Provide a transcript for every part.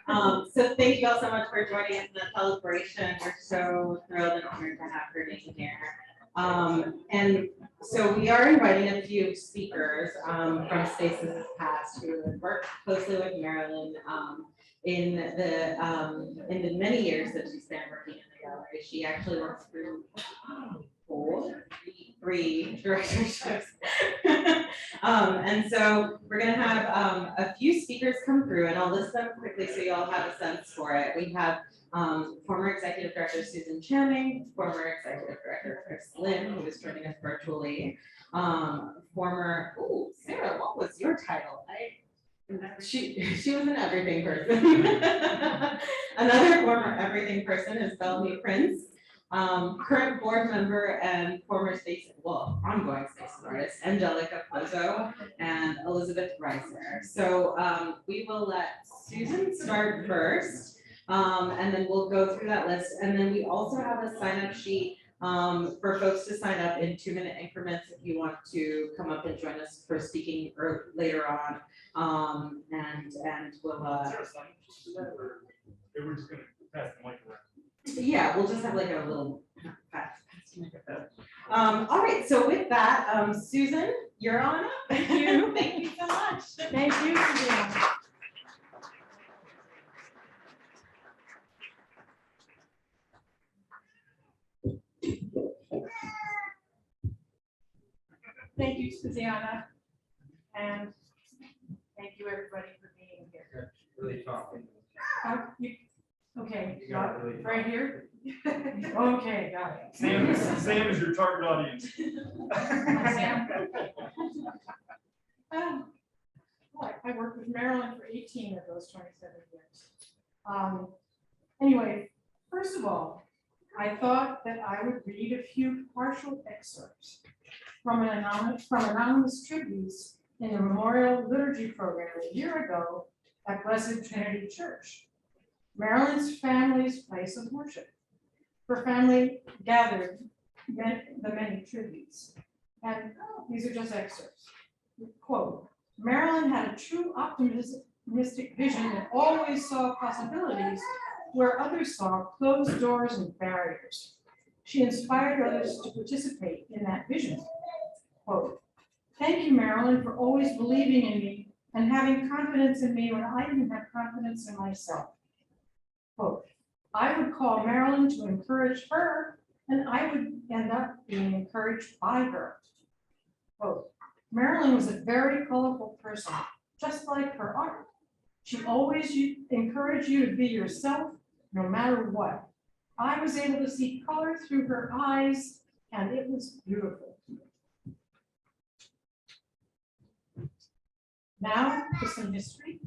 So thank you all so much for joining us in the celebration. We're so thrilled and honored to have her being here. And so we are inviting a few speakers from Spaces Past who have worked closely with Marilyn in the many years that she's been working in the gallery. She actually works through three directorships. And so we're going to have a few speakers come through, and I'll list them quickly so you all have a sense for it. We have former Executive Director Susan Channing, former Executive Director Chris Lynn, who is joining us virtually. Sarah, what was your title? She was an everything person. Another former everything person is Bellamy Prince. Current board member and former ongoing Spaces artist, Angelica Pozo and Elizabeth Reiser. So we will let Susan start first, and then we'll go through that list. And then we also have a sign-up sheet for folks to sign up in 2-minute increments if you want to come up and join us for speaking later on. And we'll. We're just gonna pass the mic around. Yeah, we'll just have like a little fast microphone. All right, so with that, Susan, you're on up. Thank you. Thank you so much. Thank you. Suzanne. Thank you, Susanna, and thank you everybody for being here. Really talking. Okay, You got it really right here? Okay, got it. Sam is your target audience. Sam. I worked with Marilyn for 18 of those 27 years. Anyway, first of all, I thought that I would read a few partial excerpts from anonymous tributes in the Memorial Liturgy program a year ago at Blessed Trinity Church, Marilyn's family's place of worship. Her family gathered the many tributes, and these are just excerpts. Quote, Marilyn had a true optimistic vision that always saw possibilities where others saw closed doors and barriers. She inspired others to participate in that vision. Quote, thank you, Marilyn, for always believing in me and having confidence in me when I didn't have confidence in myself. Quote, I would call Marilyn to encourage her, and I would end up being encouraged by her. Quote, Marilyn was a very colorful person, just like her art. She always encouraged you to be yourself, no matter what. I was able to see color through her eyes, and it was beautiful. Now for some history.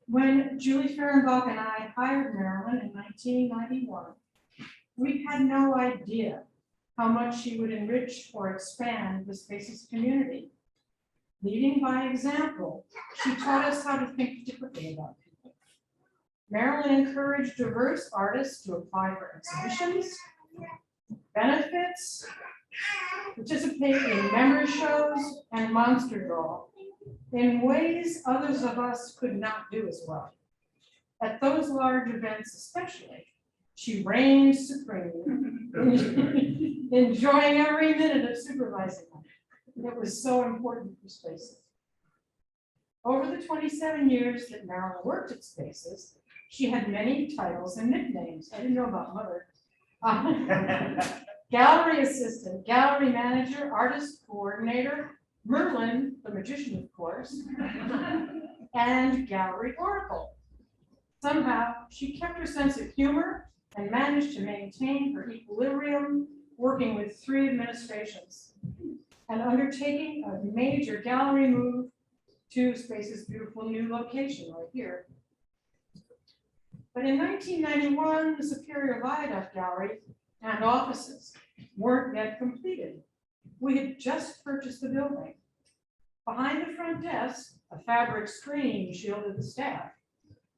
When Julie Fehrenbach and I hired Marilyn in 1991, we had no idea how much she would enrich or expand the Spaces community. Leading by example, she taught us how to think differently about people. Marilyn encouraged diverse artists to apply for exhibitions, benefits, participate in memory shows, and monster draw in ways others of us could not do as well. At those large events especially, she reigned supreme, enjoying every minute of supervising them. It was so important for Spaces. Over the 27 years that Marilyn worked at Spaces, she had many titles and nicknames. I didn't know about Mother. Gallery assistant, gallery manager, artist coordinator, Merlin, the magician, of course, and gallery oracle. Somehow, she kept her sense of humor and managed to maintain her equilibrium working with 3 administrations and undertaking a major gallery move to Spaces' beautiful new location right here. But in 1991, the Superior Viaduct Gallery and offices weren't yet completed. We had just purchased the building. Behind the front desk, a fabric screen shielded the staff.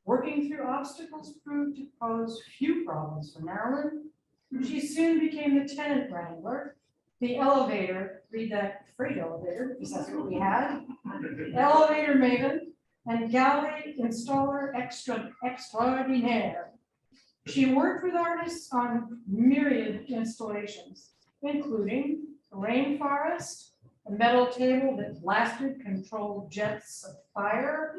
Working through obstacles proved to pose few problems for Marilyn. She soon became the tenant wrangler, the elevator, read that freight elevator, because that's what we had, elevator maven, and gallery installer extraordinaire. She worked with artists on myriad installations, including a rainforest, a metal table that blasted controlled jets of fire,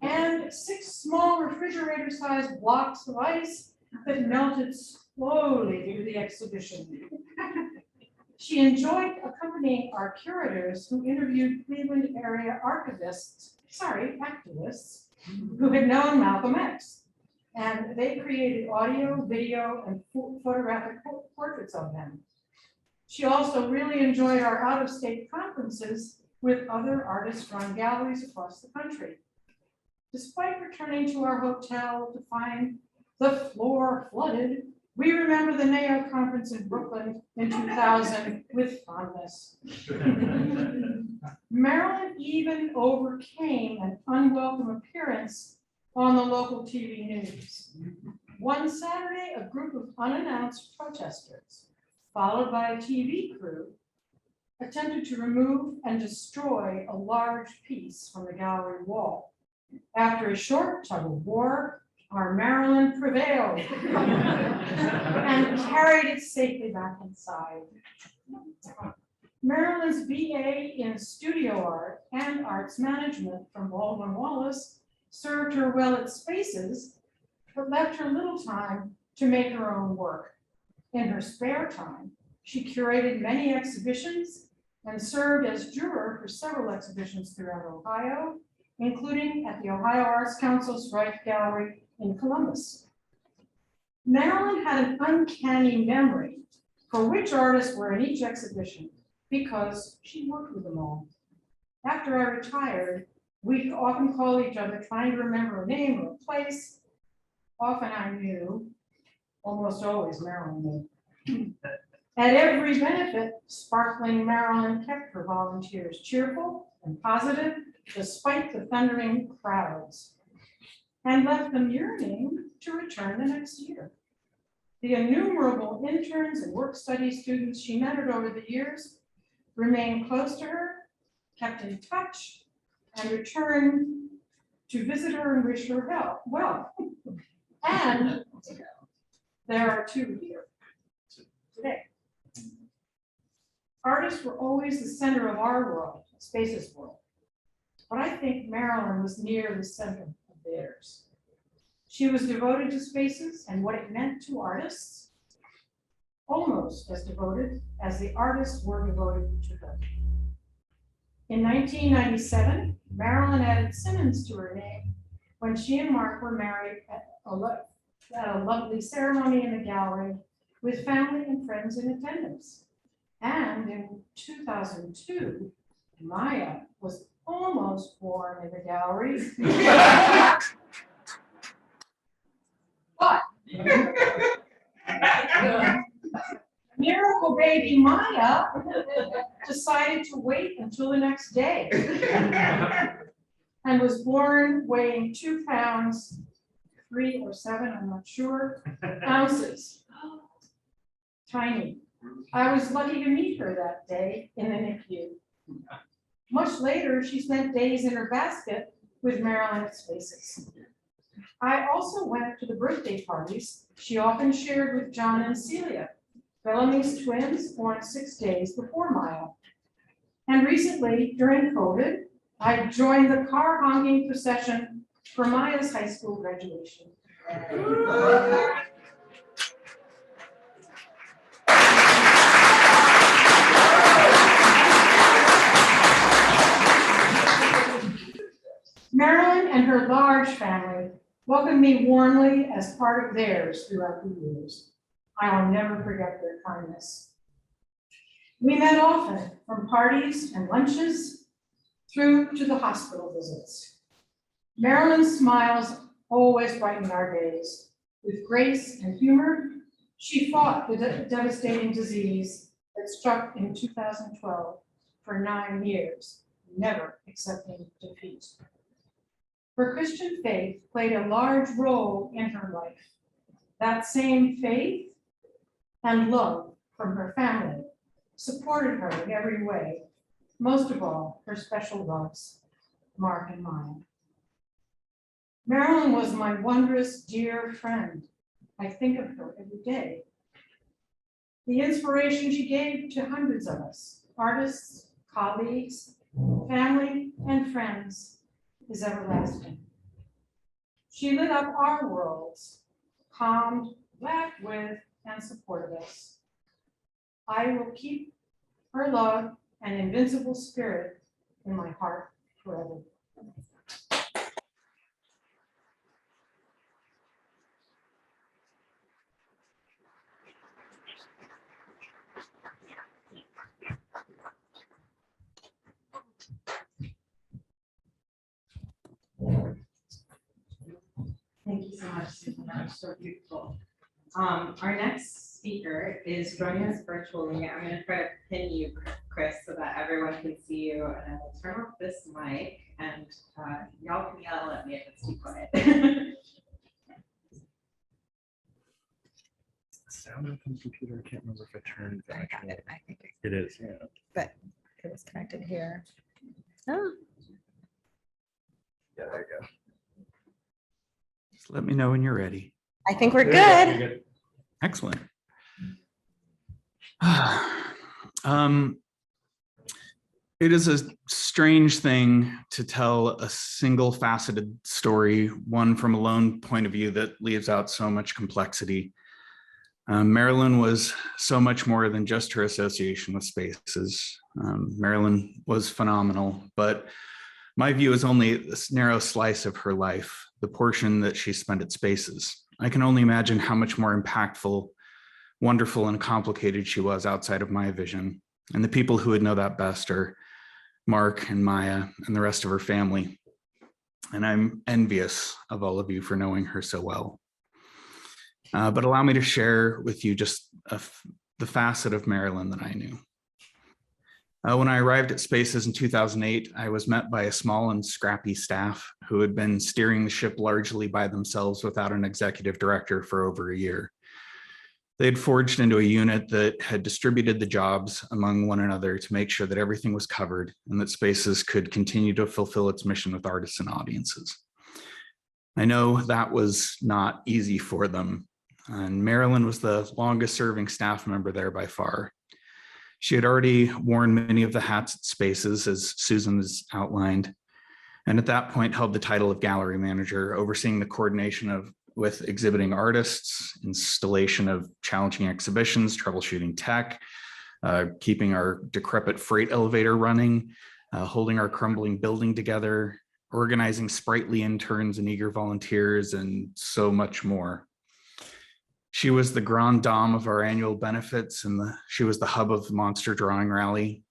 and 6 small refrigerator-sized blocks of ice that melted slowly through the exhibition. She enjoyed accompanying our curators who interviewed Cleveland area activists who had known Malcolm X. And they created audio, video, and photographic portraits of him. She also really enjoyed our out-of-state conferences with other artist-run galleries across the country. Despite returning to our hotel to find the floor flooded, we remember the NAO conference in Brooklyn in 2000 with fondness. Marilyn even overcame an unwelcome appearance on the local TV news. One Saturday, a group of unannounced protesters, followed by a TV crew, attempted to remove and destroy a large piece from the gallery wall. After a short tug of war, our Marilyn prevailed and carried it safely back inside. Marilyn's BA in studio art and arts management from Baldwin Wallace served her well at Spaces, but left her little time to make her own work. In her spare time, she curated many exhibitions and served as juror for several exhibitions throughout Ohio, including at the Ohio Arts Council's Reich Gallery in Columbus. Marilyn had an uncanny memory for which artists were in each exhibition because she worked with them all. After I retired, we'd often call each other trying to remember a name or a place. Often I knew, almost always Marilyn knew. At every benefit, sparkling Marilyn kept her volunteers cheerful and positive despite the thundering crowds, and left them yearning to return the next year. The innumerable interns and work study students she mentored over the years remained close to her, kept in touch, and returned to visit her and wish her well. And there are 2 here today. Artists were always the center of our world, Spaces world. But I think Marilyn was near the center of theirs. She was devoted to Spaces and what it meant to artists, almost as devoted as the artists were devoted to her. In 1997, Marilyn added Simmons to her name when she and Mark were married at a lovely ceremony in the gallery with family and friends in attendance. And in 2002, Maya was almost born in the gallery. But miracle baby Maya decided to wait until the next day and was born weighing 2 pounds, 3 or 7, I'm not sure, ounces. Tiny. I was lucky to meet her that day in the NICU. Much later, she spent days in her basket with Marilyn at Spaces. I also went to the birthday parties she often shared with John and Celia, Bellamy's twins born 6 days before Maya. And recently, during COVID, I joined the car honking procession for Maya's high school graduation. Marilyn and her large family welcomed me warmly as part of theirs throughout the years. I will never forget their kindness. We met often, from parties and lunches through to the hospital visits. Marilyn's smiles always brightened our days. With grace and humor, she fought the devastating disease that struck in 2012 for 9 years, never accepting defeat. Her Christian faith played a large role in her life. That same faith and love from her family supported her in every way, most of all, her special loves, Mark and Maya. Marilyn was my wondrous dear friend. I think of her every day. The inspiration she gave to hundreds of us, artists, colleagues, family, and friends, is everlasting. She lit up our worlds, calmed, laughed with, and supported us. I will keep her love and invincible spirit in my heart forever. Thank you so much, Susan. That was so beautiful. Our next speaker is joining us virtually. I'm going to try to pin you, Chris, so that everyone can see you. And I will turn off this mic, and y'all can yell at me if it's too quiet. Sound on the computer, I can't remember if I turned I that. got it. I think It is, yeah. but it was connected here. Oh, Yeah, there you go. Just let me know when you're ready. I think we're There you good. go, you're good. Excellent. It is a strange thing to tell a single faceted story, one from a lone point of view that leaves out so much complexity. Marilyn was so much more than just her association with spaces. Marilyn was phenomenal, but my view is only this narrow slice of her life, the portion that she spent at spaces. I can only imagine how much more impactful, wonderful, and complicated she was outside of my vision. And the people who would know that best are Mark and Maya and the rest of her family. And I'm envious of all of you for knowing her so well. But allow me to share with you just the facet of Marilyn that I knew. When I arrived at Spaces in 2008, I was met by a small and scrappy staff who had been steering the ship largely by themselves without an executive director for over a year. They had forged into a unit that had distributed the jobs among one another to make sure that everything was covered and that Spaces could continue to fulfill its mission with artists and audiences. I know that was not easy for them, and Marilyn was the longest serving staff member there by far. She had already worn many of the hats at Spaces, as Susan has outlined, and at that point held the title of gallery manager, overseeing the coordination with exhibiting artists, installation of challenging exhibitions, troubleshooting tech, keeping our decrepit freight elevator running, holding our crumbling building together, organizing sprightly interns and eager volunteers, and so much more. She was the grande dame of our annual benefits, and she was the hub of the Monster Drawing Rally.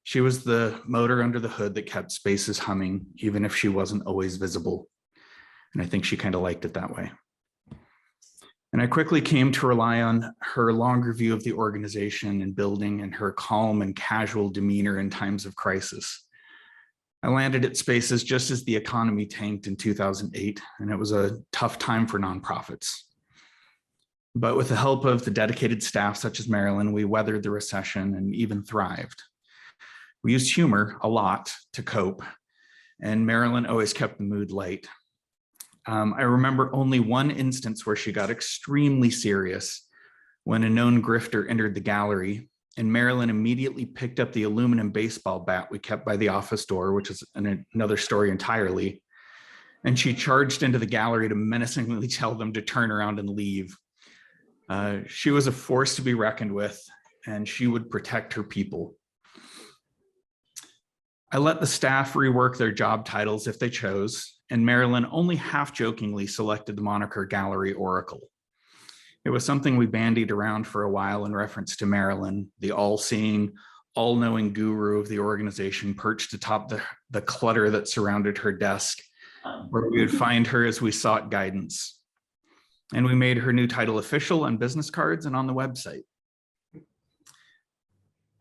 She was the motor under the hood that kept Spaces humming, even if she wasn't always visible. And I think she kind of liked it that way. And I quickly came to rely on her longer view of the organization and building and her calm and casual demeanor in times of crisis. I landed at Spaces just as the economy tanked in 2008, and it was a tough time for nonprofits. But with the help of the dedicated staff such as Marilyn, we weathered the recession and even thrived. We used humor a lot to cope, and Marilyn always kept the mood light. I remember only one instance where she got extremely serious when a known grifter entered the gallery, and Marilyn immediately picked up the aluminum baseball bat we kept by the office door, which is another story entirely, and she charged into the gallery to menacingly tell them to turn around and leave. She was a force to be reckoned with, and she would protect her people. I let the staff rework their job titles if they chose, and Marilyn only half-jokingly selected the moniker Gallery Oracle. It was something we bandied around for a while in reference to Marilyn, the all-seeing, all-knowing guru of the organization perched atop the clutter that surrounded her desk, where we would find her as we sought guidance. And we made her new title official on business cards and on the website.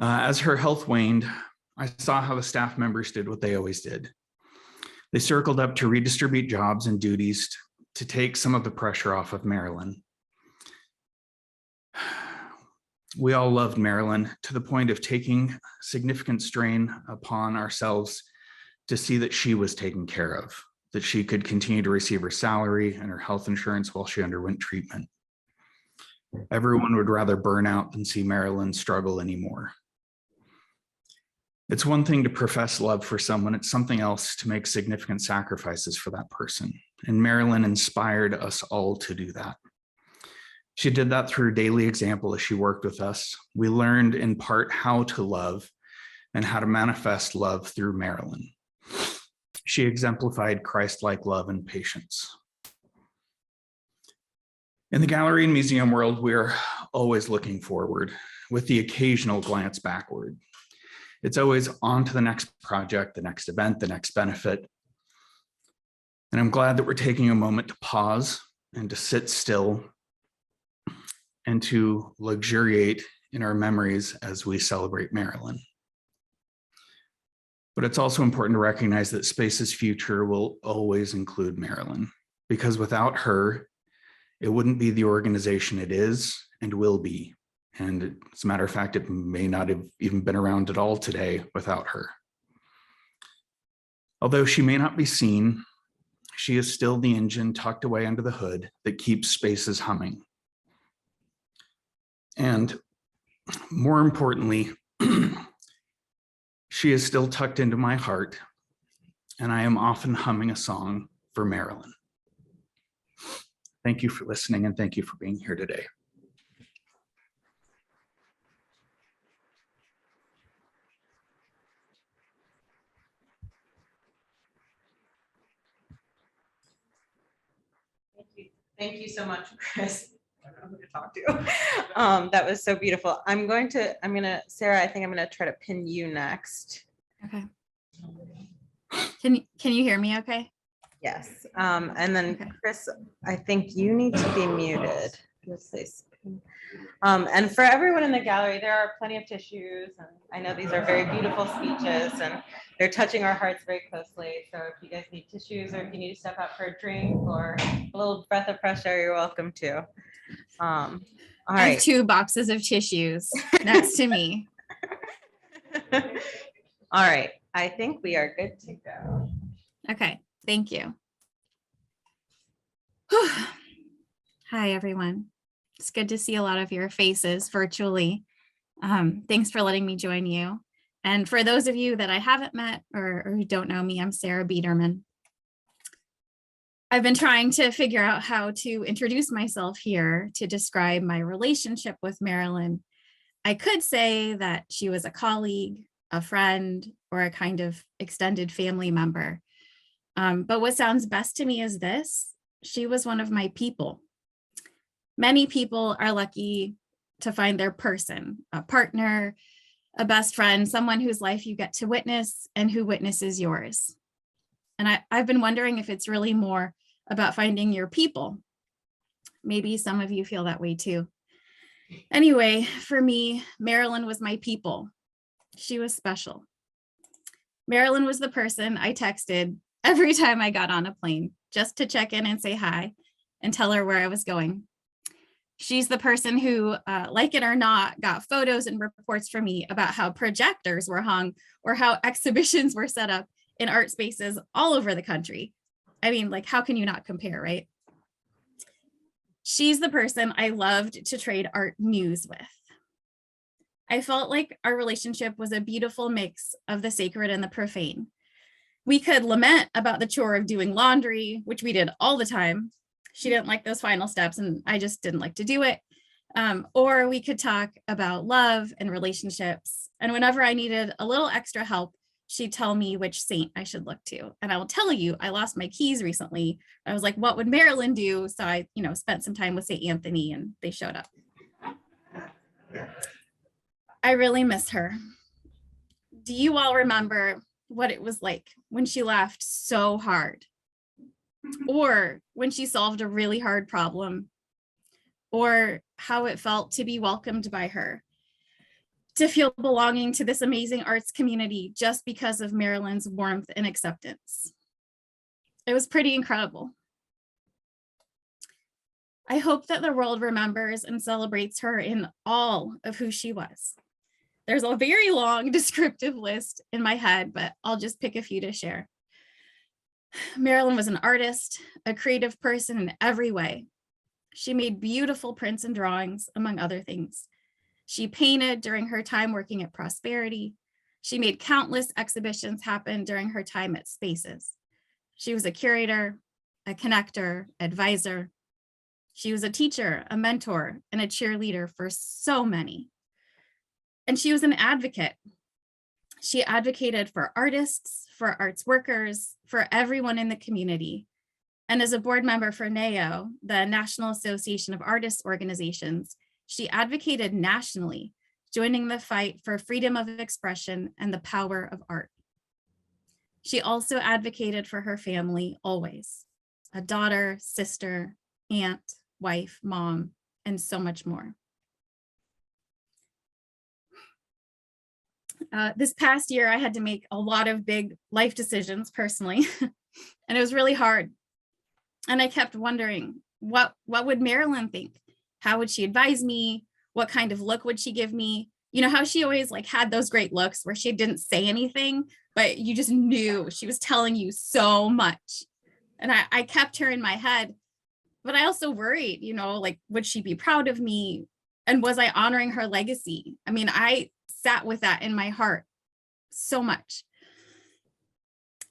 As her health waned, I saw how the staff members did what they always did. They circled up to redistribute jobs and duties to take some of the pressure off of Marilyn. We all loved Marilyn to the point of taking significant strain upon ourselves to see that she was taken care of. that she could continue to receive her salary and her health insurance while she underwent treatment. Everyone would rather burn out than see Marilyn struggle anymore. It's one thing to profess love for someone, it's something else to make significant sacrifices for that person. And Marilyn inspired us all to do that. She did that through her daily example as she worked with us. We learned in part how to love and how to manifest love through Marilyn. She exemplified Christ-like love and patience. In the gallery and museum world, we're always looking forward with the occasional glance backward. It's always on to the next project, the next event, the next benefit. And I'm glad that we're taking a moment to pause and to sit still and to luxuriate in our memories as we celebrate Marilyn. But it's also important to recognize that Space's future will always include Marilyn, because without her, it wouldn't be the organization it is and will be. And as a matter of fact, it may not have even been around at all today without her. Although she may not be seen, she is still the engine tucked away under the hood that keeps Spaces humming. And more importantly, she is still tucked into my heart, and I am often humming a song for Marilyn. Thank you for listening, and thank you for being here today. Thank you so much, Chris. I don't know who to talk to. That was so beautiful. Sarah, I think I'm gonna try to pin you next. Okay. Can you hear me okay? Yes, and then Chris, I think you need to be muted. Let's see. And for everyone in the gallery, there are plenty of tissues. And I know these are very beautiful speeches and they're touching our hearts very closely. So if you guys need tissues or if you need to step out for a drink or a little breath of fresh air, you're welcome to. All I have right. 2 boxes of tissues next to me. All right. I think we are good to go. Okay, thank you. Whew. Hi, everyone. It's good to see a lot of your faces virtually. Thanks for letting me join you. And for those of you that I haven't met or who don't know me, I'm Sarah Biederman. I've been trying to figure out how to introduce myself here to describe my relationship with Marilyn. I could say that she was a colleague, a friend, or a kind of extended family member. But what sounds best to me is this: she was one of my people. Many people are lucky to find their person, a partner, a best friend, someone whose life you get to witness and who witnesses yours. And I've been wondering if it's really more about finding your people. Maybe some of you feel that way too. Anyway, for me, Marilyn was my people. She was special. Marilyn was the person I texted every time I got on a plane, just to check in and say hi and tell her where I was going. She's the person who, like it or not, got photos and reports from me about how projectors were hung or how exhibitions were set up in art spaces all over the country. I mean, like, how can you not compare, right? She's the person I loved to trade art news with. I felt like our relationship was a beautiful mix of the sacred and the profane. We could lament about the chore of doing laundry, which we did all the time. She didn't like those final steps and I just didn't like to do it. Or we could talk about love and relationships. And whenever I needed a little extra help, she'd tell me which saint I should look to. And I will tell you, I lost my keys recently. I was like, what would Marilyn do? So I, spent some time with St. Anthony and they showed up. I really miss her. Do you all remember what it was like when she laughed so hard? Or when she solved a really hard problem? Or how it felt to be welcomed by her? To feel belonging to this amazing arts community just because of Marilyn's warmth and acceptance. It was pretty incredible. I hope that the world remembers and celebrates her in all of who she was. There's a very long descriptive list in my head, but I'll just pick a few to share. Marilyn was an artist, a creative person in every way. She made beautiful prints and drawings, among other things. She painted during her time working at Prosperity. She made countless exhibitions happen during her time at Spaces. She was a curator, a connector, advisor. She was a teacher, a mentor, and a cheerleader for so many. And she was an advocate. She advocated for artists, for arts workers, for everyone in the community. And as a board member for NAO, the National Association of Artists Organizations, she advocated nationally, joining the fight for freedom of expression and the power of art. She also advocated for her family always, a daughter, sister, aunt, wife, mom, and so much more. This past year, I had to make a lot of big life decisions personally, and it was really hard. And I kept wondering, what would Marilyn think? How would she advise me? What kind of look would she give me? You know how she always like had those great looks where she didn't say anything, but you just knew she was telling you so much. And I kept her in my head, but I also worried, you know, like, would she be proud of me? And was I honoring her legacy? I mean, I sat with that in my heart so much.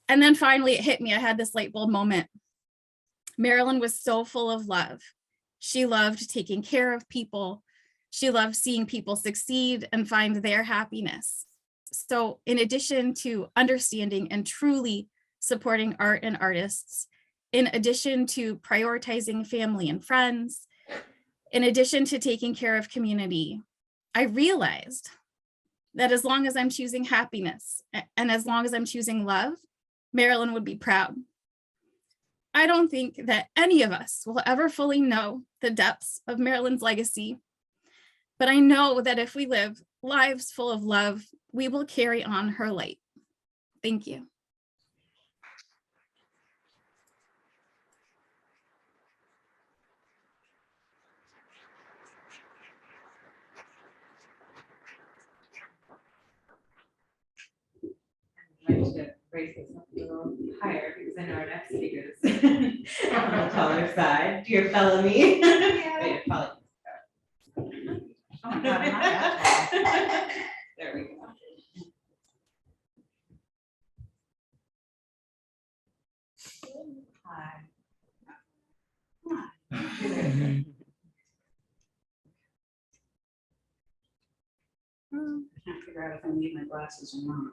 And then finally it hit me. I had this light bulb moment. Marilyn was so full of love. She loved taking care of people. She loved seeing people succeed and find their happiness. So in addition to understanding and truly supporting art and artists, in addition to prioritizing family and friends, in addition to taking care of community, I realized that as long as I'm choosing happiness and as long as I'm choosing love, Marilyn would be proud. I don't think that any of us will ever fully know the depths of Marilyn's legacy, but I know that if we live lives full of love, we will carry on her light. Thank you. I'd like to raise this up a little higher because I know our next speaker is on the taller side. Dear Bellamy. Wait, probably. Oh my God, I'm not that tall. There we go. Hi. I can't figure out if I need my glasses or not.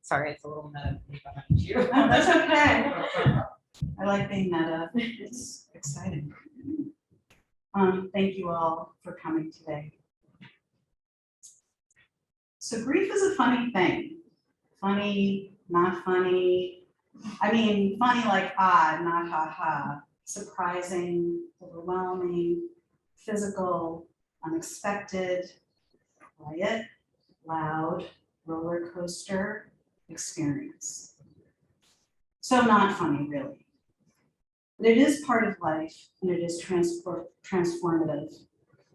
Sorry, it's a little meta behind you. No, that's okay. I like being meta. It's exciting. Thank you all for coming today. So grief is a funny thing. Funny, not funny. I mean, funny like odd, not ha-ha. Surprising, overwhelming, physical, unexpected, quiet, loud, roller coaster experience. So not funny, really. But it is part of life and it is transformative.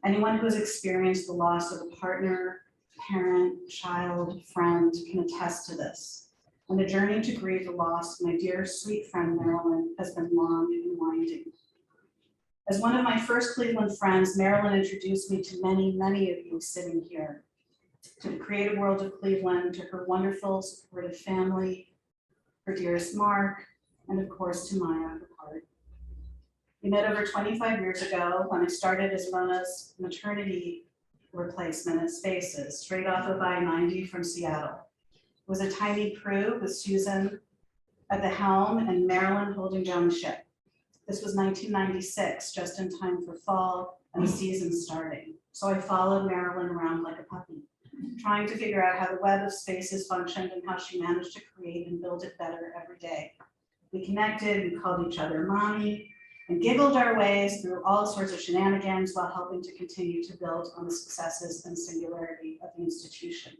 Anyone who has experienced the loss of a partner, parent, child, friend can attest to this. And the journey to grieve the loss of my dear, sweet friend Marilyn has been long and winding. As one of my first Cleveland friends, Marilyn introduced me to many, many of you sitting here, to the creative world of Cleveland, to her wonderful, supportive family, her dearest Mark, and of course to Maya, her part. We met over 25 years ago when I started as Mona's maternity replacement at Spaces, straight off of I-90 from Seattle. It was a tiny crew with Susan at the helm and Marilyn holding down the ship. This was 1996, just in time for fall and the season starting. So I followed Marilyn around like a puppy, trying to figure out how the web of Spaces functioned and how she managed to create and build it better every day. We connected, we called each other mommy, and giggled our ways through all sorts of shenanigans while helping to continue to build on the successes and singularity of the institution.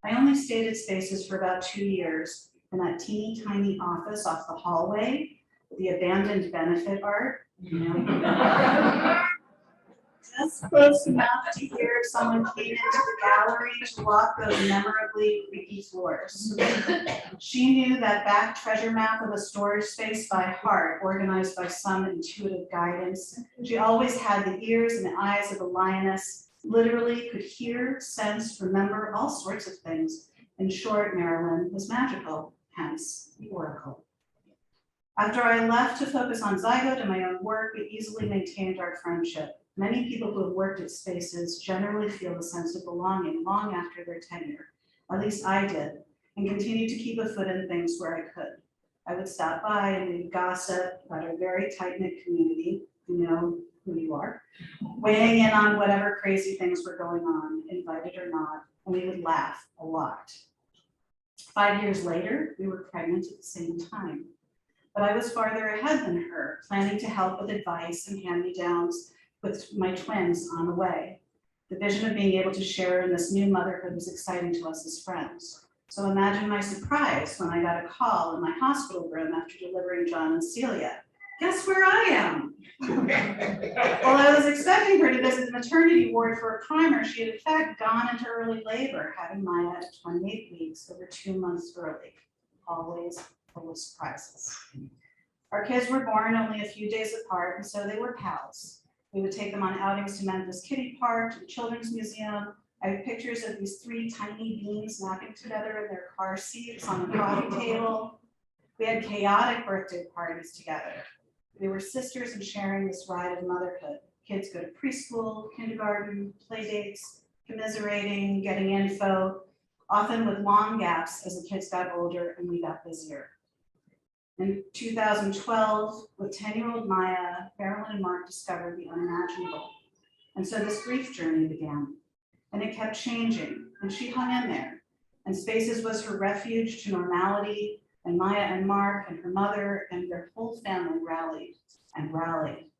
I only stayed at Spaces for about 2 years in that teeny tiny office off the hallway, with the abandoned benefit art, you know. just close enough to hear if someone came into the gallery to walk those memorably creaky floors. She knew that back treasure map of a storage space by heart, organized by some intuitive guidance. She always had the ears and the eyes of a lioness, literally could hear, sense, remember all sorts of things. In short, Marilyn was magical, hence the oracle. After I left to focus on Zygote and my own work, we easily maintained our friendship. Many people who have worked at spaces generally feel a sense of belonging long after their tenure. At least I did, and continued to keep a foot in things where I could. I would stop by and we'd gossip about our very tight-knit community, you know who you are, weighing in on whatever crazy things were going on, invited or not, and we would laugh a lot. 5 years later, we were pregnant at the same time. But I was farther ahead than her, planning to help with advice and hand-me-downs with my twins on the way. The vision of being able to share in this new motherhood was exciting to us as friends. So imagine my surprise when I got a call in my hospital room after delivering John and Celia. Guess where I am? While I was expecting her to visit the maternity ward for a primer, she had in fact gone into early labor, having Maya at 28 weeks, over 2 months early. Always full of surprises. Our kids were born only a few days apart, and so they were pals. We would take them on outings to Memphis Kitty Park, to the Children's Museum. I have pictures of these 3 tiny beings napping together in their car seats on the coffee table. We had chaotic birthday parties together. We were sisters in sharing this ride of motherhood. Kids go to preschool, kindergarten, play dates, commiserating, getting info, often with long gaps as the kids got older and we got busier. In 2012, with 10-year-old Maya, Marilyn and Mark discovered the unimaginable. And so this grief journey began. And it kept changing, and she hung in there. And Spaces was her refuge to normality, and Maya and Mark and her mother and their whole family rallied and rallied.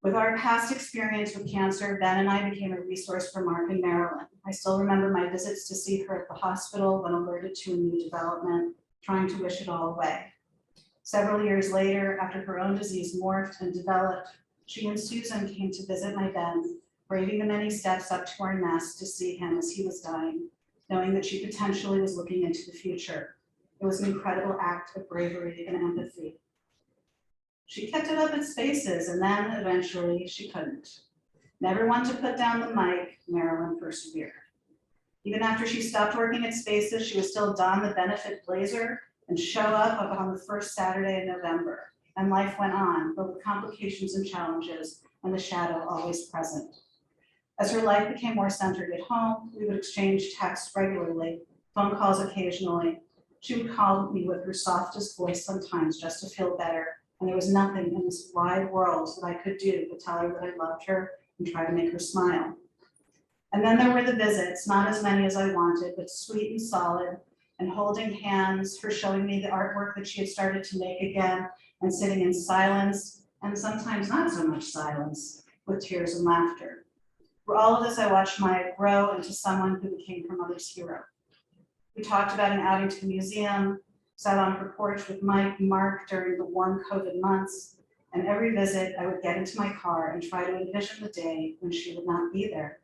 With our past experience with cancer, Ben and I became a resource for Mark and Marilyn. I still remember my visits to see her at the hospital when alerted to a new development, trying to wish it all away. Several years later, after her own disease morphed and developed, she and Susan came to visit my Ben, braving the many steps up to our nest to see him as he was dying, knowing that she potentially was looking into the future. It was an incredible act of bravery and empathy. She kept it up at Spaces, and then eventually she couldn't. Never one to put down the mic, Marilyn persevered. Even after she stopped working at Spaces, she would still don the benefit blazer and show up on the first Saturday in November. And life went on, but with complications and challenges, and the shadow always present. As her life became more centered at home, we would exchange texts regularly, phone calls occasionally. She would call me with her softest voice sometimes just to feel better, and there was nothing in this wide world that I could do but tell her that I loved her and try to make her smile. And then there were the visits, not as many as I wanted, but sweet and solid, and holding hands, her showing me the artwork that she had started to make again, and sitting in silence, and sometimes not so much silence, with tears and laughter. For all of this, I watched Maya grow into someone who became her mother's hero. We talked about an outing to the museum, sat on her porch with Mike and Mark during the warm COVID months, and every visit I would get into my car and try to envision the day when she would not be there.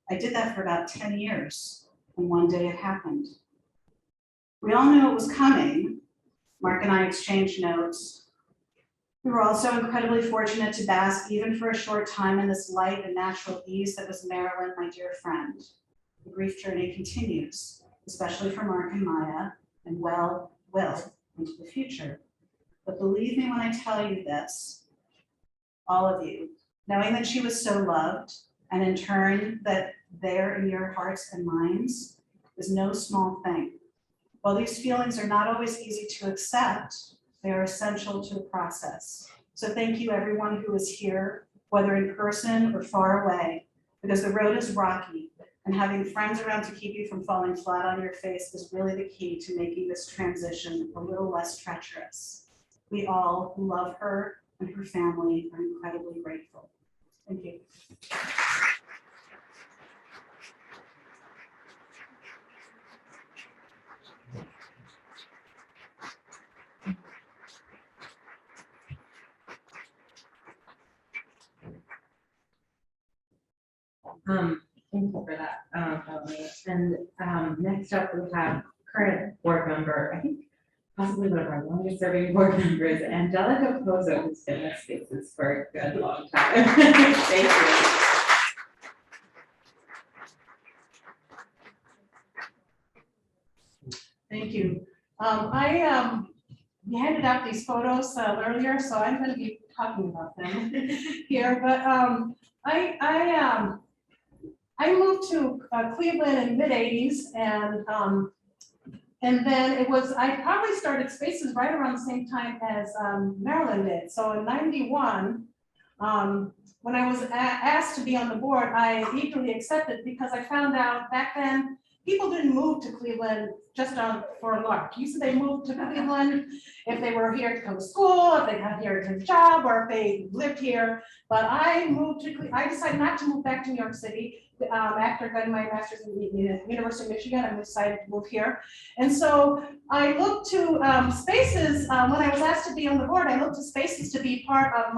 I did that for about 10 years, and one day it happened. We all knew it was coming. Mark and I exchanged notes. We were also incredibly fortunate to bask even for a short time in this light and natural ease that was Marilyn, my dear friend. The grief journey continues, especially for Mark and Maya, and will into the future. But believe me when I tell you this, all of you, knowing that she was so loved, and in turn that there in your hearts and minds is no small thing. While these feelings are not always easy to accept, they are essential to the process. So thank you everyone who is here, whether in person or far away, because the road is rocky, and having friends around to keep you from falling flat on your face is really the key to making this transition a little less treacherous. We all who love her and her family are incredibly grateful. Thank you. Thank you for that, Melanie. And next up, we have current board member, I think possibly one of our longest serving board members, Angelica Pozo, who's been in Spaces for a good long time. Thank you. Thank you. You handed out these photos earlier, so I'm going to be talking about them here. But I moved to Cleveland in mid-'80s, and then I probably started Spaces right around the same time as Marilyn did. So in '91, when I was asked to be on the board, I eagerly accepted because I found out back then people didn't move to Cleveland just for a lark. Usually they moved to Cleveland if they were here to come to school, if they got here to a job, or if they lived here. But I decided not to move back to New York City. After getting my master's in the University of Michigan, I decided to move here. And so I looked to Spaces, when I was asked to be on the board, I looked to Spaces to be part of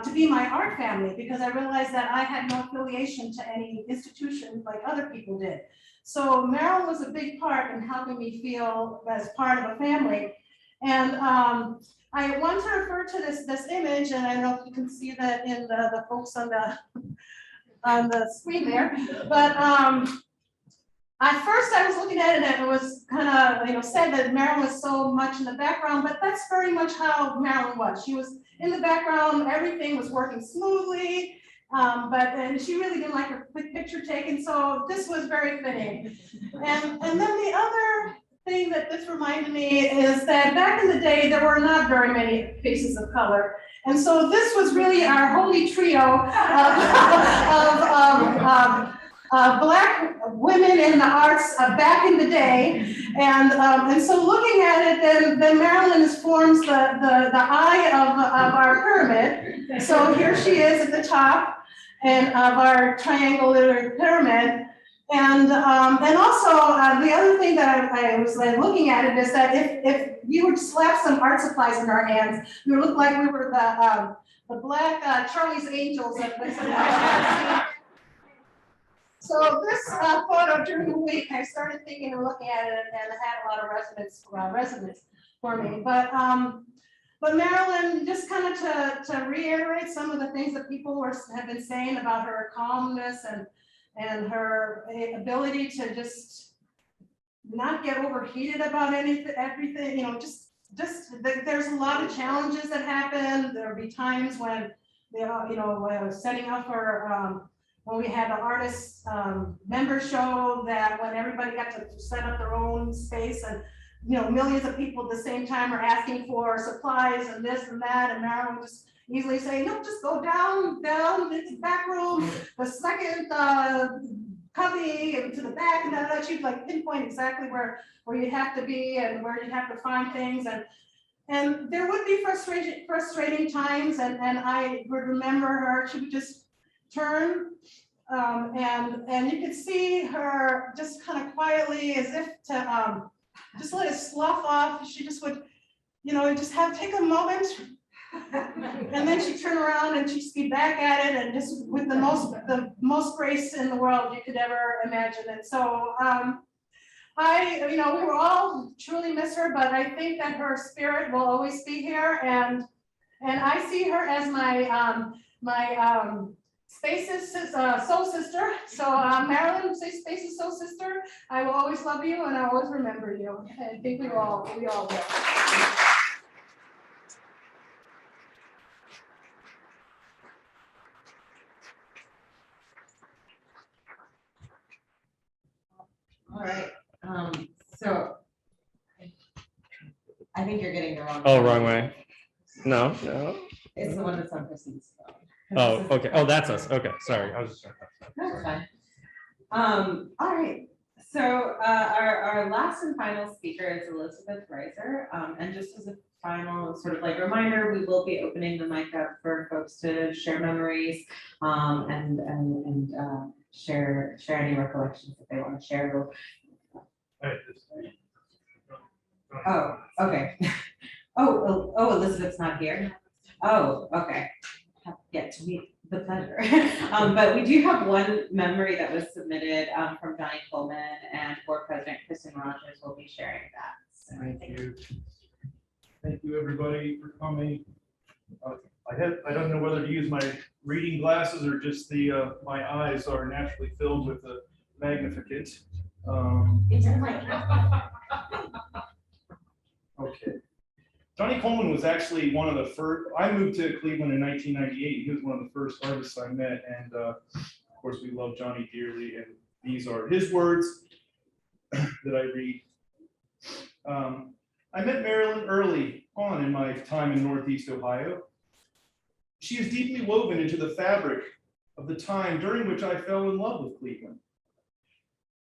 to be my art family, because I realized that I had no affiliation to any institution like other people did. So Marilyn was a big part in helping me feel as part of a family. And I want to refer to this image, and I don't know if you can see that in the folks on the screen there. But at first I was looking at it and it was kind of, said that Marilyn was so much in the background, but that's very much how Marilyn was. She was in the background, everything was working smoothly, but she really didn't like her picture taken, so this was very fitting. And then the other thing that this reminded me is that back in the day, there were not very many faces of color. And so this was really our holy trio of Black women in the arts back in the day. And so looking at it, then Marilyn forms the eye of our pyramid. So here she is at the top and of our triangular pyramid. And also the other thing that I was looking at it is that if you would slap some art supplies in our hands, we would look like we were the Black Charlie's Angels. So this photo during the week, I started thinking and looking at it, and it had a lot of resonance for me. But Marilyn, just kind of to reiterate some of the things that people have been saying about her calmness and her ability to just not get overheated about everything, just there's a lot of challenges that happen. There'll be times when, when I was setting up for, when we had the artist member show, that when everybody got to set up their own space, and millions of people at the same time are asking for supplies and this and that, and Marilyn would just easily say, no, just go down, it's the back room, the second cubby, and to the back, and then she'd pinpoint exactly where you'd have to be and where you'd have to find things, and there would be frustrating times, and I would remember her. She would just turn, and you could see her just kind of quietly, as if to just let it slough off. She just would, just take a moment, and then she'd turn around and she'd be back at it, and just with the most grace in the world you could ever imagine. And so we will all truly miss her, but I think that her spirit will always be here, and I see her as my Spaces soul sister. So Marilyn, say Spaces soul sister. I will always love you, and I will always remember you. I think we all will. All right, so I think you're getting the wrong. Oh, wrong way. No. It's the one that's on Kristen's phone. Oh, okay. Oh, that's us. Okay, sorry. I was just trying to. That's fine. All right, so our last and final speaker is Elizabeth Reiser, and just as a final sort of reminder, we will be opening the mic up for folks to share memories, and share any recollections that they want to share. Oh, okay. Oh, Elizabeth's not here. Oh, okay. Have yet to meet The pleasure. But we do have one memory that was submitted from Johnny Coleman, and Board President Kristen Rogers will be sharing that. So Thank you. Thank you, everybody, for coming. I don't know whether to use my reading glasses or just my eyes are naturally filled with the Magnificat. It's like Okay. Johnny Coleman was actually one of the first. I moved to Cleveland in 1998. He was one of the first artists I met, and of course, we love Johnny dearly. And these are his words that I read. I met Marilyn early on in my time in Northeast Ohio. She is deeply woven into the fabric of the time during which I fell in love with Cleveland.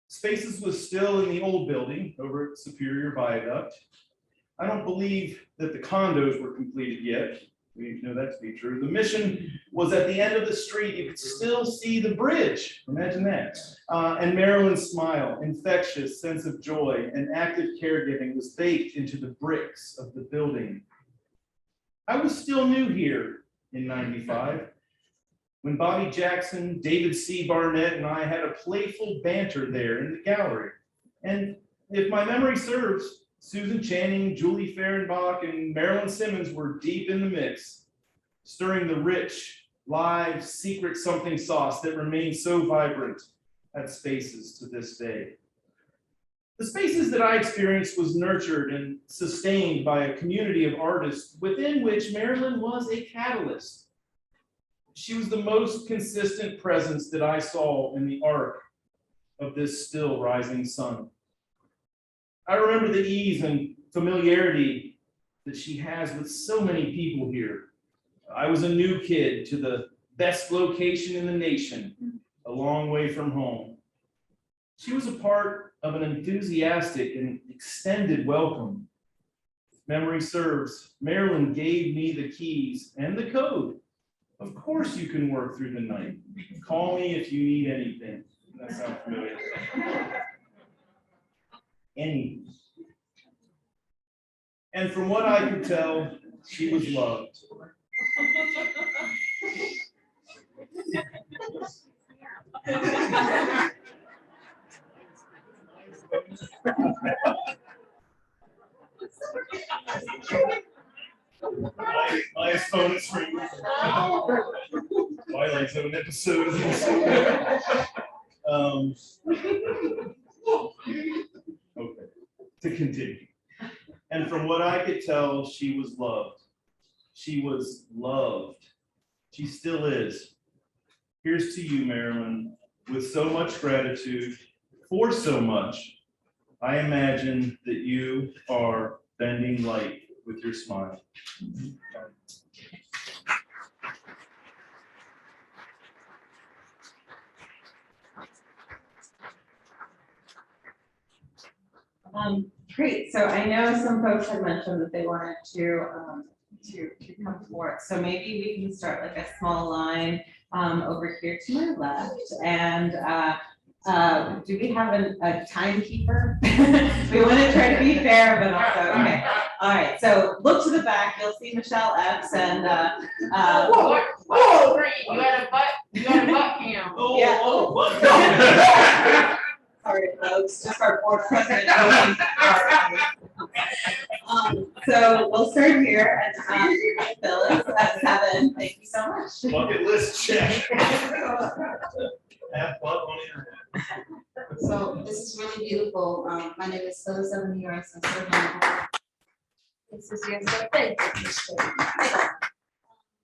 Spaces was still in the old building over at Superior Viaduct. I don't believe that the condos were completed yet. We know that to be true. The Mission was at the end of the street. You could still see the bridge. Imagine that. And Marilyn's smile, infectious sense of joy, and active caregiving was baked into the bricks of the building. I was still new here in '95 when Bobby Jackson, David C. Barnett, and I had a playful banter there in the gallery. And if my memory serves, Susan Channing, Julie Fehrenbach, and Ladd-Simmons were deep in the mix, stirring the rich, live, secret something sauce that remains so vibrant at Spaces to this day. The Spaces that I experienced was nurtured and sustained by a community of artists within which Marilyn was a catalyst. She was the most consistent presence that I saw in the arc of this still rising sun. I remember the ease and familiarity that she has with so many people here. I was a new kid to the best location in the nation, a long way from home. She was a part of an enthusiastic and extended welcome. If memory serves, Marilyn gave me the keys and the code. Of course you can work through the night. Call me if you need anything. That sounds familiar. Anything. And from what I could tell, she was loved. My phone is ringing. Twilight's of an episode of this. Okay, to continue. And from what I could tell, she was loved. She was loved. She still is. Here's to you, Marilyn, with so much gratitude for so much. I imagine that you are bending light with your smile. Great, so I know some folks had mentioned that they wanted to come forward, so maybe we can start like a small line over here to my left, and do we have a timekeeper? We want to try to be fair, but also, okay, all right, so look to the back, you'll see Michelle Epps and Whoa, great, you had a butt cam. Yeah. Sorry, folks, just our board president. So we'll start here and Phyllis at 7. Thank you so much. Bucket list check. Have fun on the internet. So this is really beautiful. My name is Phyllis Evans. I'm serving. This is your birthday.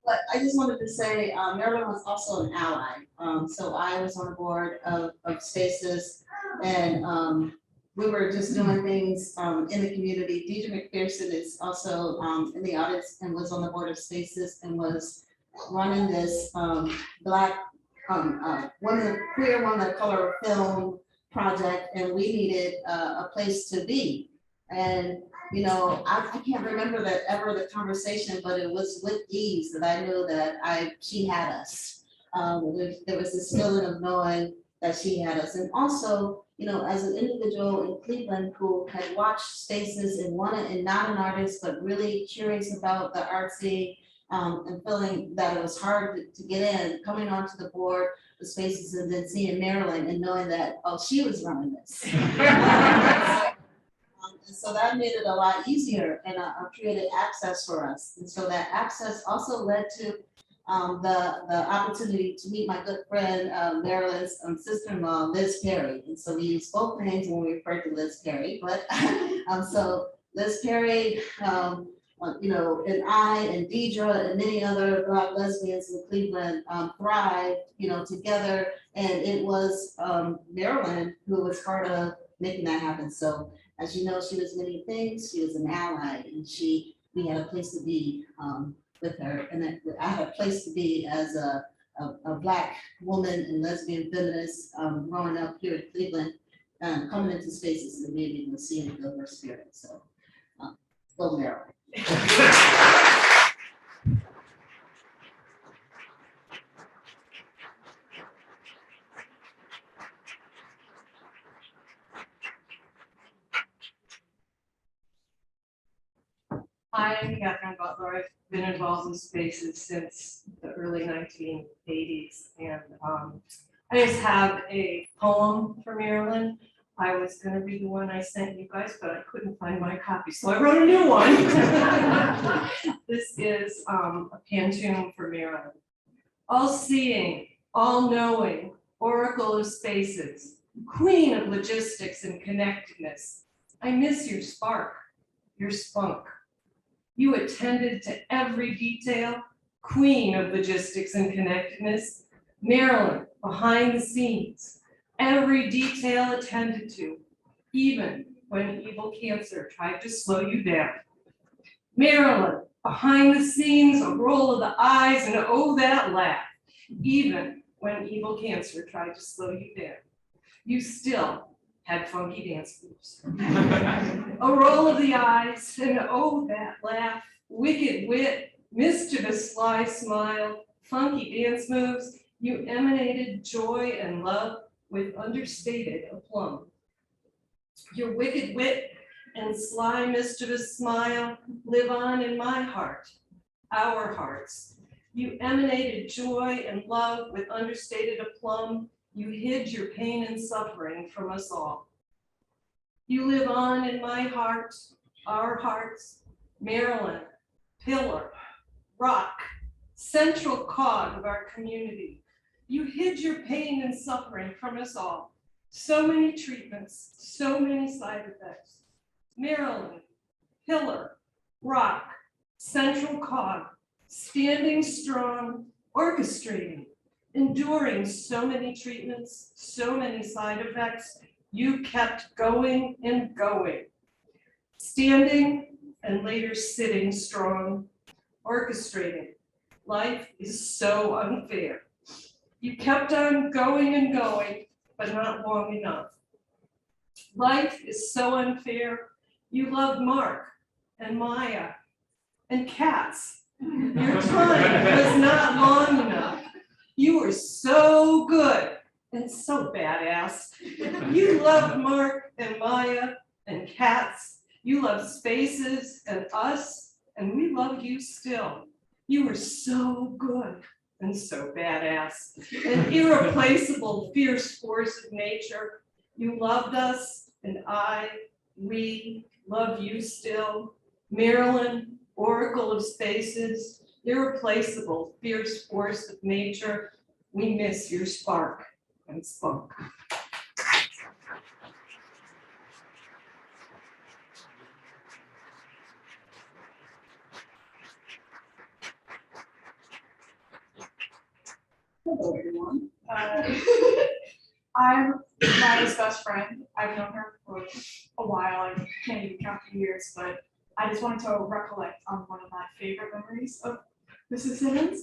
But I just wanted to say, Marilyn was also an ally. So I was on the board of Spaces, and we were just doing things in the community. Deidre McPherson is also in the audience and was on the board of Spaces and was running this Black queer women of color film project, and we needed a place to be. And you know, I can't remember the conversation, but it was with ease that I knew that she had us. There was this feeling of knowing that she had us, and also, you know, as an individual in Cleveland who had watched Spaces and not an artist, but really curious about the artsy and feeling that it was hard to get in, coming onto the board, the spaces, and then seeing Marilyn and knowing that, oh, she was running this. And so that made it a lot easier and created access for us. And so that access also led to the opportunity to meet my good friend Marilyn's sister-in-law, Liz Perry. And so we use both names when we refer to Liz Perry, but so Liz Perry, you know, and I and Deidre and many other Black lesbians in Cleveland thrived, you know, together. And it was Marilyn who was part of making that happen. So as you know, she was many things. She was an ally, and we had a place to be with her. And I had a place to be as a Black woman and lesbian feminist growing up here in Cleveland, coming into spaces and being able to see and feel her spirit. So go Marilyn. I'm Catherine Butler. I've been involved in spaces since the early 1980s. And I just have a poem for Marilyn. I was going to read the one I sent you guys, but I couldn't find my copy, so I wrote a new one. This is a pantoum for Marilyn. All-seeing, all-knowing, oracle of spaces, queen of logistics and connectedness. I miss your spark, your spunk. You attended to every detail, queen of logistics and connectedness. Marilyn, behind the scenes, every detail attended to, even when evil cancer tried to slow you down. Marilyn, behind the scenes, a roll of the eyes and oh, that laugh, even when evil cancer tried to slow you down. You still had funky dance moves. A roll of the eyes and oh, that laugh, wicked wit, mischievous sly smile, funky dance moves. You emanated joy and love with understated aplomb. Your wicked wit and sly mischievous smile live on in my heart, our hearts. You emanated joy and love with understated aplomb. You hid your pain and suffering from us all. You live on in my heart, our hearts, Marilyn, pillar, rock, central cog of our community. You hid your pain and suffering from us all. So many treatments, so many side effects. Marilyn, pillar, rock, central cog, standing strong, orchestrating, enduring so many treatments, so many side effects. You kept going and going, standing and later sitting strong, orchestrating. Life is so unfair. You kept on going and going, but not long enough. Life is so unfair. You loved Mark and Maya and cats. Your time was not long enough. You were so good and so badass. You loved Mark and Maya and cats. You loved spaces and us, and we love you still. You were so good and so badass. An irreplaceable, fierce force of nature. You loved us, and we love you still. Marilyn, oracle of spaces, irreplaceable, fierce force of nature. We miss your spark and spunk. Hello, everyone. I'm Maya's best friend. I've known her for a while. I can't even count the years, but I just wanted to recollect on one of my favorite memories of Mrs. Simmons.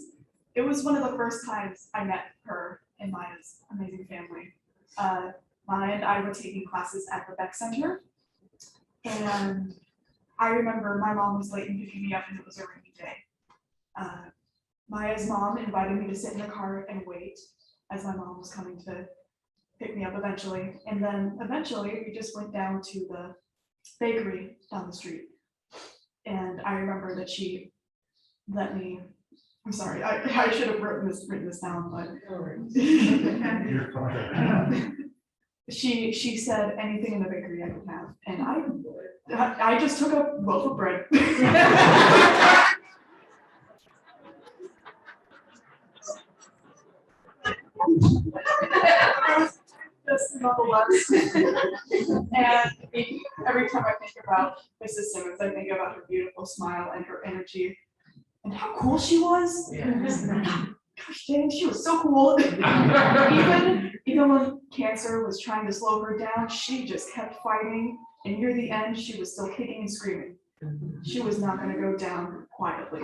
It was one of the first times I met her and Maya's amazing family. Maya and I were taking classes at the Beck Center, and I remember my mom was late in picking me up, and it was a rainy day. Maya's mom invited me to sit in the car and wait as my mom was coming to pick me up eventually. And then eventually we just went down to the bakery down the street. And I remember that she let me I'm sorry, I should have written this down, but. You're fine. She said anything in the bakery I could have, and I just took a loaf of bread. Just nonetheless. And every time I think about Mrs. Simmons, I think about her beautiful smile and her energy and how cool she was. Gosh dang, she was so cool. Even when cancer was trying to slow her down, she just kept fighting. And near the end, she was still kicking and screaming. She was not going to go down quietly.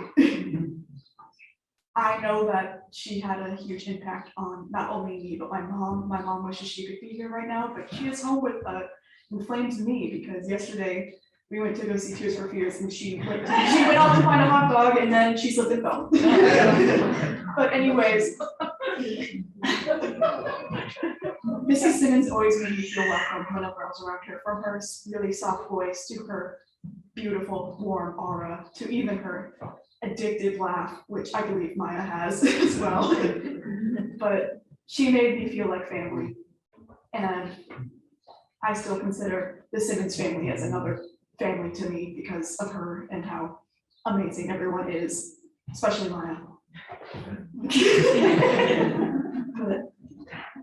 I know that she had a huge impact on not only me, but my mom. My mom wishes she could be here right now, but she is home with inflamed knee because yesterday we went to go see Tears for Fears and she went out to find a hot dog and then she slipped and fell. But anyways, Mrs. Simmons always made me feel welcome whenever I was around her, from her really soft voice to her beautiful warm aura to even her addictive laugh, which I believe Maya has as well. But she made me feel like family. And I still consider the Simmons family as another family to me because of her and how amazing everyone is, especially Maya.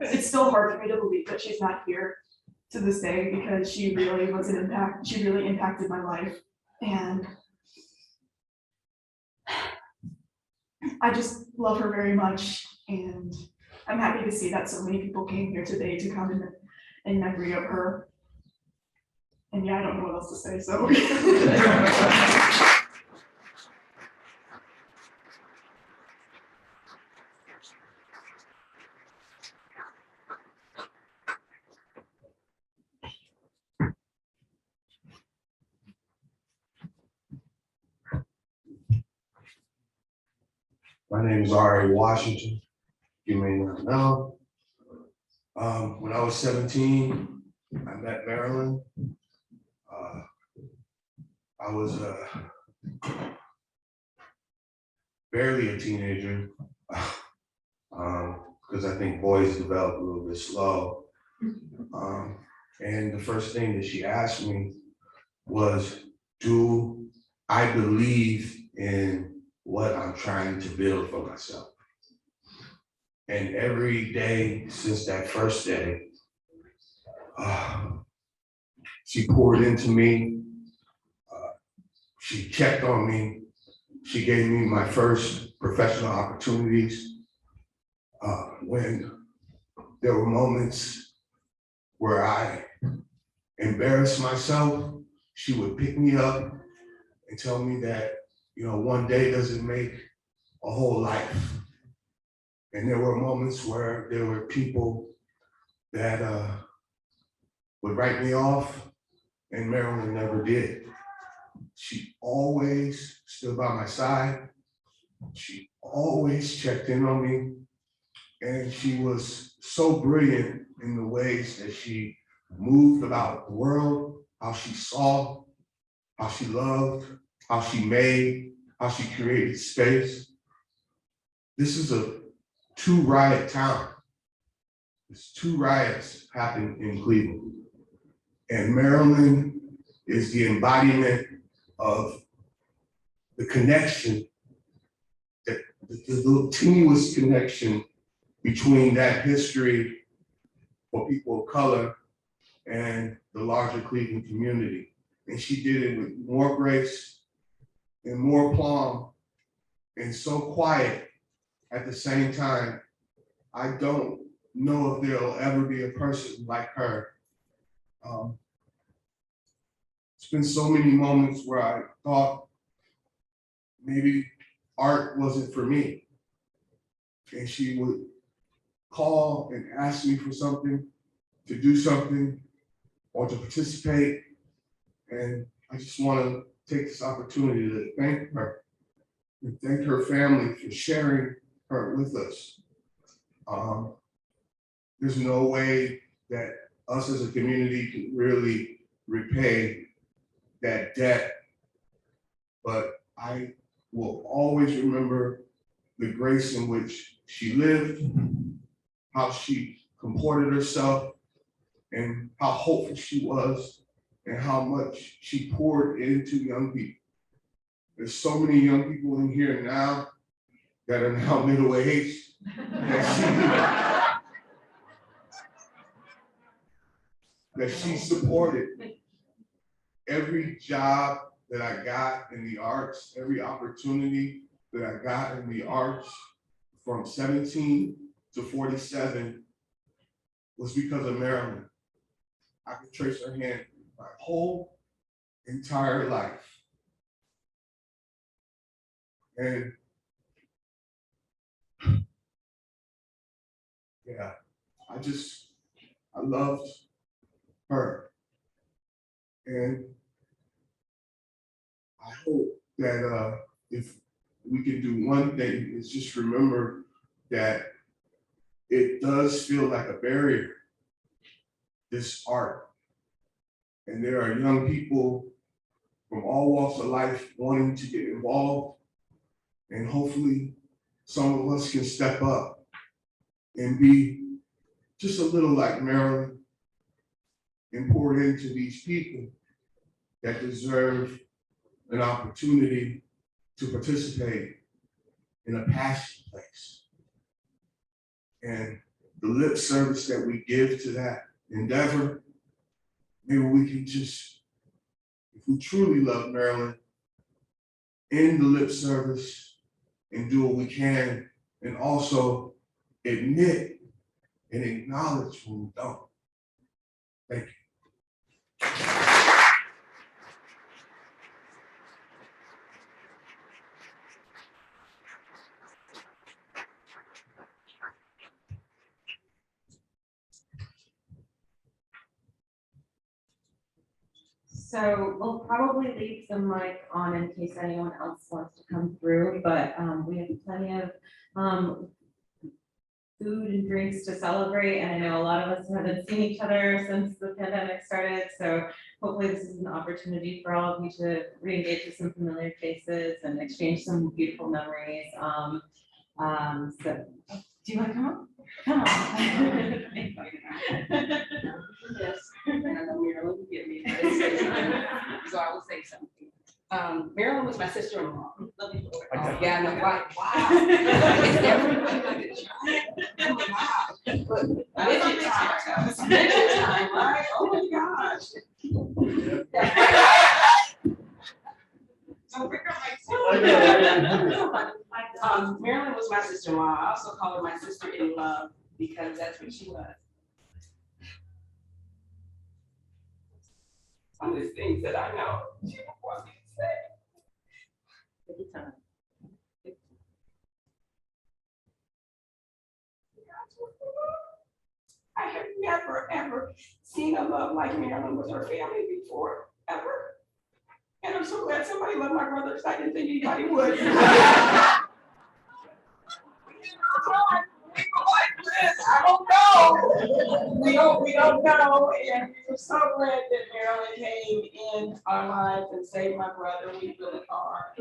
But it's still hard for me to believe that she's not here to this day because she really was an impact. She really impacted my life. And I just love her very much. And I'm happy to see that so many people came here today to come in memory of her. And yeah, I don't know what else to say, so. My name is R.A. Washington. You may not know. When I was 17, I met Marilyn. I was barely a teenager because I think boys develop a little bit slow. And the first thing that she asked me was, do I believe in what I'm trying to build for myself? And every day since that first day, she poured into me. She checked on me. She gave me my first professional opportunities. When there were moments where I embarrassed myself, she would pick me up and tell me that, you know, one day doesn't make a whole life. And there were moments where there were people that would write me off, and Marilyn never did. She always stood by my side. She always checked in on me. And she was so brilliant in the ways that she moved about the world, how she saw, how she loved, how she made, how she created space. This is a 2-riot town. There's 2 riots happened in Cleveland. And Marilyn is the embodiment of the connection, the little tenuous connection between that history for people of color and the larger Cleveland community. And she did it with more grace and more aplomb and so quiet at the same time. I don't know if there'll ever be a person like her. It's been so many moments where I thought maybe art wasn't for me. And she would call and ask me for something, to do something, or to participate. And I just want to take this opportunity to thank her and thank her family for sharing her with us. There's no way that us as a community can really repay that debt, but I will always remember the grace in which she lived, how she comported herself, and how hopeful she was, and how much she poured into young people. There's so many young people in here now that are now middle-aged that she supported. Every job that I got in the arts, every opportunity that I got in the arts from 17 to 47 was because of Marilyn. I could trace her hand my whole entire life. And yeah, I loved her. And I hope that if we can do one thing, is just remember that it does feel like a barrier, this art. And there are young people from all walks of life wanting to get involved. And hopefully some of us can step up and be just a little like Marilyn and pour into these people that deserve an opportunity to participate in a passion place. And the lip service that we give to that endeavor, maybe we can just, if we truly love Marilyn, end the lip service and do what we can, and also admit and acknowledge when we don't. Thank you. So we'll probably leave the mic on in case anyone else wants to come through, but we have plenty of food and drinks to celebrate. And I know a lot of us haven't seen each other since the pandemic started. So hopefully this is an opportunity for all of you to re-engage with some familiar faces and exchange some beautiful memories. So do you want to come up? Come on. Yes, and I know Marilyn will get me, so I will say something. Marilyn was my sister-in-law. Yeah, I know, wow. Is everybody oh my gosh. Look, midget time. Midget time, right? Oh my gosh. So we're gonna Marilyn was my sister-in-law. I also call her my sister-in-love because that's what she was. Some of the things that I know she don't want me to say. Every time. I have never, ever seen a love like Marilyn with her family before, ever. And I'm so glad somebody loved my brother because I didn't think anybody would. I don't know. We don't know. And we're so glad that Marilyn came in our lives and saved my brother. We really are.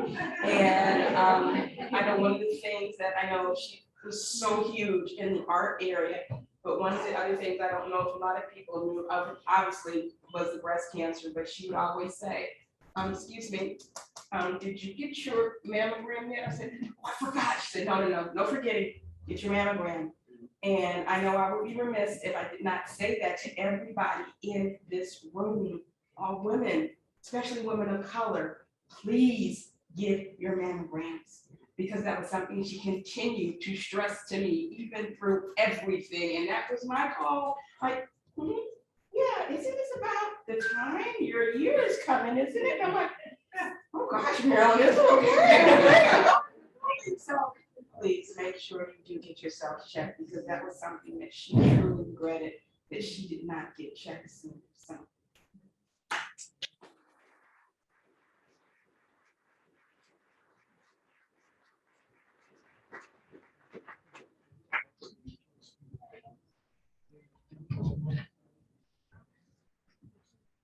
And I know one of the things that I know she was so huge in the art area. But one of the other things I don't know if a lot of people knew of, obviously, was the breast cancer. But she would always say, excuse me, did you get your mammogram yet? I said, oh, I forgot. She said, no forgetting. Get your mammogram. And I know I would be remiss if I did not say that to everybody in this room, all women, especially women of color, please get your mammograms, because that was something she continued to stress to me, even through everything. And that was my call, like, yeah, isn't this about the time? Your year is coming, isn't it? And I'm like, oh gosh, Marilyn, it's okay. So please make sure you do get yourself checked, because that was something that she truly regretted, that she did not get checked soon. So.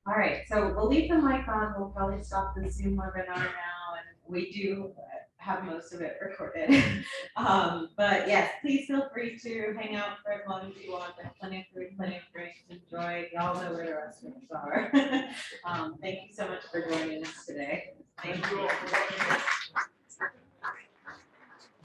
All right, so we'll leave the mic on. We'll probably stop the Zoom webinar now, and we do have most of it recorded. But yes, please feel free to hang out for as long as you want. There's plenty of food, plenty of drinks, enjoy. Y'all know where the restrooms are. Thank you so much for joining us.